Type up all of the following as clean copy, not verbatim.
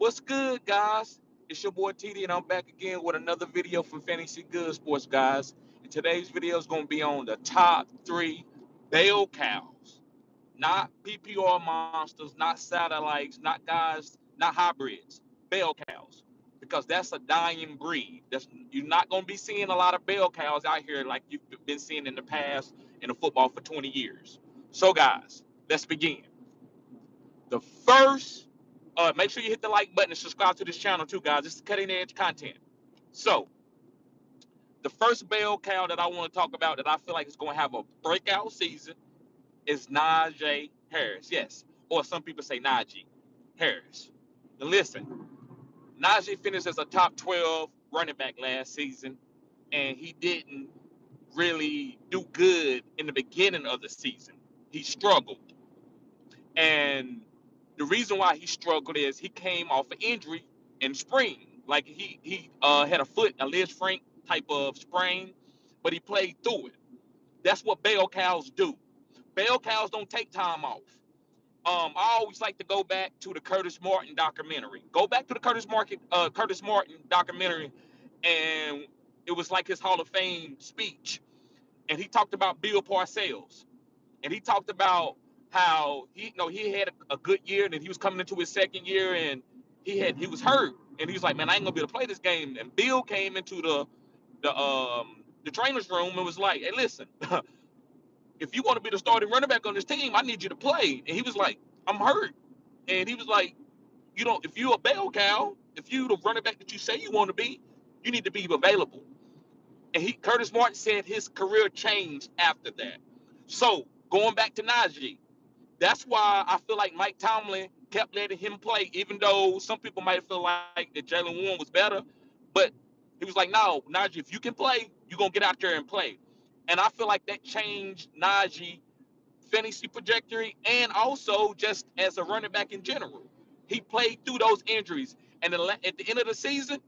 What's good, guys? It's your boy TD, and I'm back again with another video from Fantasy Good Sports, guys. And today's video is going to be on the top three bell cows, not PPR monsters, not satellites, not guys, not hybrids, bell cows, because that's a dying breed. You're not going to be seeing a lot of bell cows out here like you've been seeing in the past in the football for 20 years. So, guys, let's begin. The first, make sure you hit the like button and subscribe to this channel too, guys. This is cutting edge content. So, the first bell cow that I want to talk about that I feel like is going to have a breakout season is Najee Harris. Yes, or some people say Najee Harris. Now, listen, Najee finished as a top 12 running back last season, and he didn't really do good in the beginning of the season. He struggled. And the reason why he struggled is he came off an injury in spring. Like he had a Liz Frank type of sprain, but he played through it. That's what bell cows do. Bell cows don't take time off. I always like to go back to the Curtis Martin documentary. Go back to the Curtis Martin documentary, and it was like his Hall of Fame speech, and he talked about Bill Parcells, and he talked about how he had a good year, and then he was coming into his second year, and he was hurt, and he was like, man, I ain't gonna be able to play this game. And Bill came into the trainer's room and was like, hey, listen, if you want to be the starting running back on this team, I need you to play. And he was like, I'm hurt. And he was like, if you're a bell cow, if you the running back that you say you want to be, you need to be available. And Curtis Martin said his career changed after that. So going back to Najee, that's why I feel like Mike Tomlin kept letting him play, even though some people might feel like that Jalen Warren was better. But he was like, no, Najee, if you can play, you're going to get out there and play. And I feel like that changed Najee fantasy trajectory and also just as a running back in general. He played through those injuries. And at the end of the season,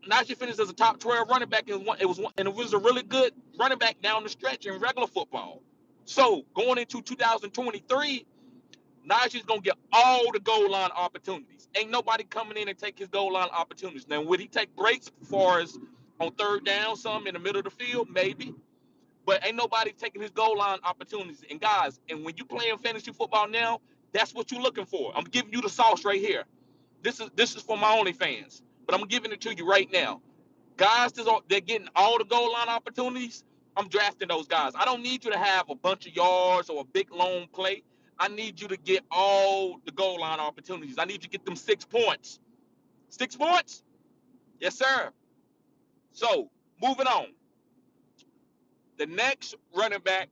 Najee finished as a top 12 running back, and it was a really good running back down the stretch in regular football. So going into 2023, Najee's gonna get all the goal line opportunities. Ain't nobody coming in and take his goal line opportunities. Now, would he take breaks as far as on third down, some in the middle of the field? Maybe. But ain't nobody taking his goal line opportunities. And guys, and when you playing fantasy football now, that's what you're looking for. I'm giving you the sauce right here. This is for my OnlyFans, but I'm giving it to you right now. Guys, they're getting all the goal line opportunities. I'm drafting those guys. I don't need you to have a bunch of yards or a big long play. I need you to get all the goal line opportunities. I need you to get them 6 points. 6 points? Yes, sir. So, moving on. The next running back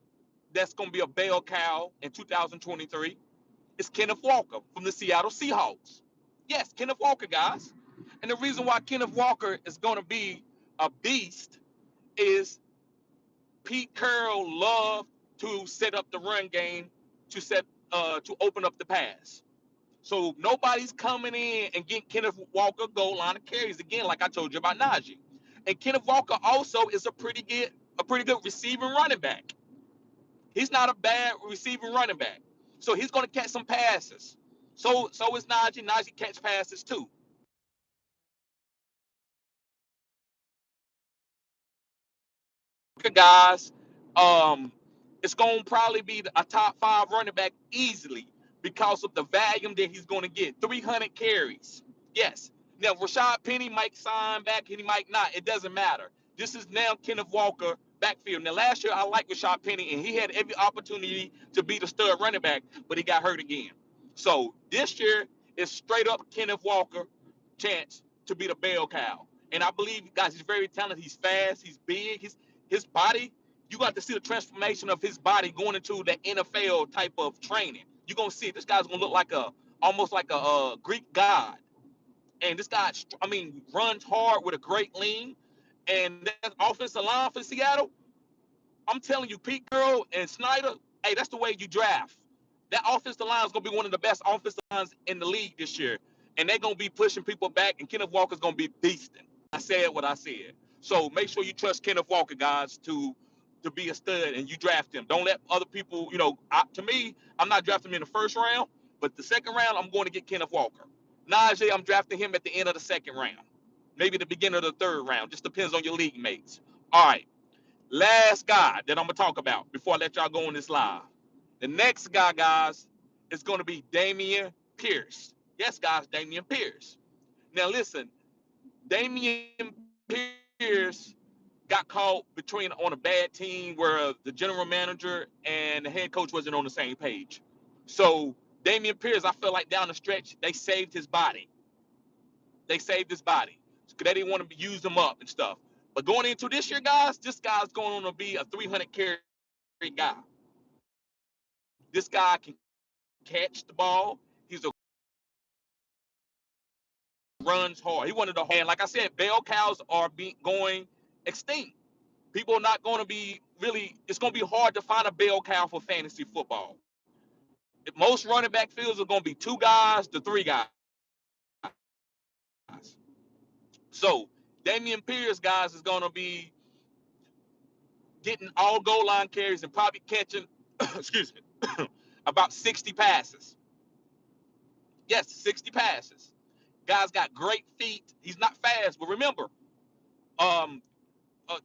that's going to be a bell cow in 2023 is Kenneth Walker from the Seattle Seahawks. Yes, Kenneth Walker, guys. And the reason why Kenneth Walker is going to be a beast is Pete Carroll loved to set up the run game to open up the pass. So nobody's coming in and getting Kenneth Walker goal line of carries again, like I told you about Najee. And Kenneth Walker also is a pretty good receiving running back. He's not a bad receiving running back. So he's going to catch some passes. So is Najee. Najee catch passes too. Guys, um, it's going to probably be a top 5 running back easily because of the volume that he's going to get. 300 carries. Yes. Now, Rashad Penny might sign back and he might not. It doesn't matter. This is now Kenneth Walker backfield. Now, last year I liked Rashad Penny, and he had every opportunity to be the stud running back, but he got hurt again. So this year is straight up Kenneth Walker chance to be the bell cow. And I believe, guys, he's very talented. He's fast. He's big. His body, you got to see the transformation of his body going into the NFL type of training. You're going to see this guy's going to look like almost like a Greek god. And this guy, I mean, runs hard with a great lean. And that offensive line for Seattle, I'm telling you, Pete Carroll and Snyder, hey, that's the way you draft. That offensive line is going to be one of the best offensive lines in the league this year. And they're going to be pushing people back, and Kenneth Walker's going to be beasting. I said what I said. So make sure you trust Kenneth Walker, guys, to be a stud, and you draft him. Don't let other people, to me, I'm not drafting him in the first round, but the second round, I'm going to get Kenneth Walker. Najee, I'm drafting him at the end of the second round, maybe the beginning of the third round. Just depends on your league mates. All right, last guy that I'm gonna talk about before I let y'all go on this live. The next guy, guys, is gonna be Dameon Pierce. Yes, guys, Dameon Pierce. Now listen, Dameon Pierce got caught between on a bad team where the general manager and the head coach wasn't on the same page. So Dameon Pierce, I feel like down the stretch, they saved his body. They saved his body because they didn't want to use him up and stuff. But going into this year, guys, this guy's going to be a 300 carry guy. This guy can catch the ball. He's a runs hard. He wanted to, and like I said, bell cows are going extinct. People are not going to be really. It's going to be hard to find a bell cow for fantasy football. Most running back fields are going to be 2 guys to 3 guys. So Dameon Pierce, guys, is going to be getting all goal line carries and probably catching, excuse me, about 60 passes. Yes, 60 passes. Guy's got great feet. He's not fast, but remember, um,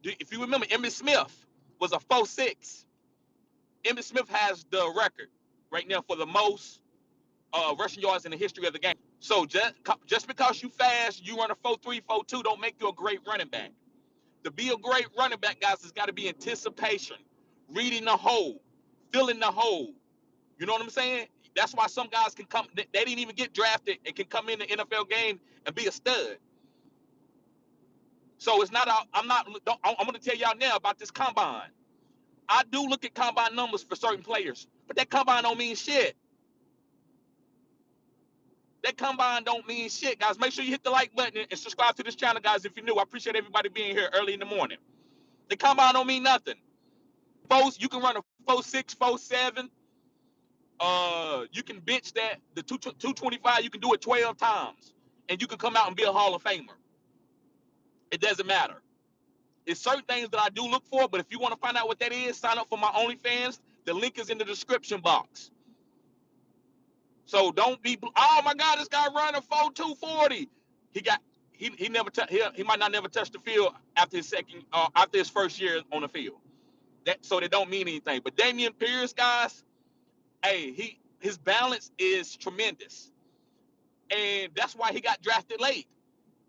if you remember, Emmitt Smith was a 4.6. Emmitt Smith has the record right now for the most rushing yards in the history of the game. So just because you fast, you run a 4.3, 4.2, don't make you a great running back. To be a great running back, guys, has got to be anticipation, reading the hole, filling the hole. You know what I'm saying? That's why some guys can come. They didn't even get drafted and can come in the NFL game and be a stud. So it's not. I'm not. I'm going to tell y'all now about this combine. I do look at combine numbers for certain players, but that combine don't mean shit. That combine don't mean shit, guys. Make sure you hit the like button and subscribe to this channel, guys. If you're new, I appreciate everybody being here early in the morning. The combine don't mean nothing. You can run a 4.6, 4.7. You can bench that the 225. You can do it 12 times, and you can come out and be a Hall of Famer. It doesn't matter. It's certain things that I do look for, but if you want to find out what that is, sign up for my OnlyFans. The link is in the description box. So don't be. Oh my God, this guy running 4.240. He never he might not never touch the field after his first year on the field. So they don't mean anything. But Dameon Pierce, guys, hey, his balance is tremendous, and that's why he got drafted late.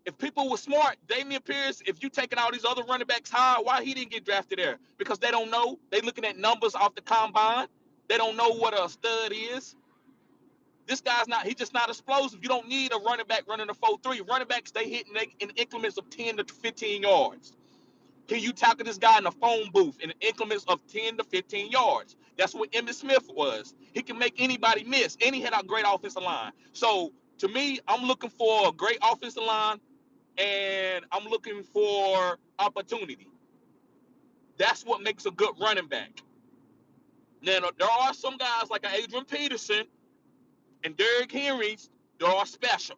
If people were smart, Dameon Pierce, if you taking all these other running backs high, why he didn't get drafted there? Because they don't know. They looking at numbers off the combine. They don't know what a stud is. This guy's not. He's just not explosive. You don't need a running back running a 4.3. Running backs, they hit in increments of 10 to 15 yards. Can you tackle this guy in a phone booth in increments of 10 to 15 yards? That's what Emmitt Smith was. He can make anybody miss, and he had a great offensive line. So to me, I'm looking for a great offensive line, and I'm looking for opportunity. That's what makes a good running back. Now, there are some guys like Adrian Peterson and Derrick Henry that are special.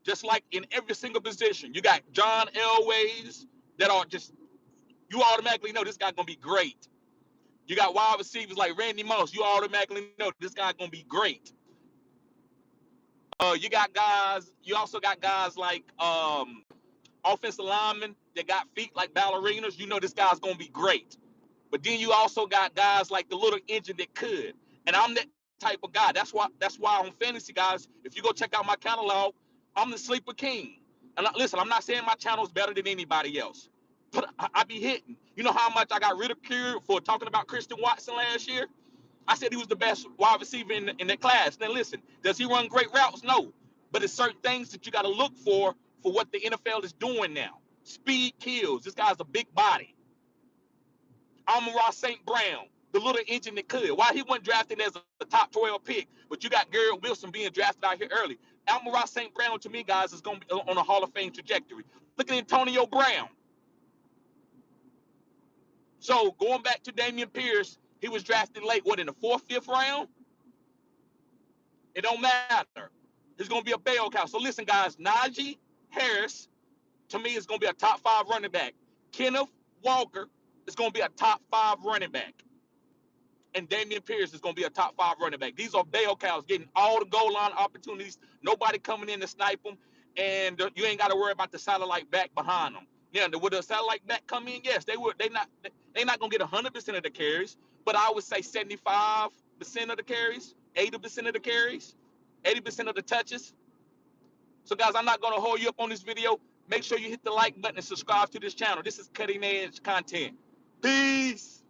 Just like in every single position. You got John Elways that are just, you automatically know this guy's going to be great. You got wide receivers like Randy Moss. You automatically know this guy's going to be great. You also got guys like offensive linemen that got feet like ballerinas. You know this guy's going to be great. But then you also got guys like the little engine that could. And I'm that type of guy. That's why on fantasy, guys, if you go check out my catalog, I'm the sleeper king. And listen, I'm not saying my channel is better than anybody else, but I be hitting. You know how much I got ridiculed for talking about Christian Watson last year? I said he was the best wide receiver in that class. Now listen, does he run great routes? No. But it's certain things that you got to look for what the NFL is doing now. Speed kills. This guy's a big body. Amon-Ra St. Brown, the little engine that could. Why he wasn't drafted as a top 12 pick, but you got Garrett Wilson being drafted out here early. Amon-Ra St. Brown, to me, guys, is going to be on a Hall of Fame trajectory. Look at Antonio Brown. So going back to Dameon Pierce, he was drafted late, in the 4th, 5th round? It don't matter. He's going to be a bell cow. So listen, guys, Najee Harris, to me, is going to be a top 5 running back. Kenneth Walker is going to be a top 5 running back. and Damian Pierce is going to be a top 5 running back. These are bell cows getting all the goal line opportunities. Nobody coming in to snipe them, and you ain't got to worry about the satellite back behind them. Yeah, would the satellite back come in? Yes, they would. They not going to get 100% of the carries, but I would say 75% of the carries, 80% of the carries, 80% of the touches. So, guys, I'm not going to hold you up on this video. Make sure you hit the like button and subscribe to this channel. This is cutting edge content. Peace.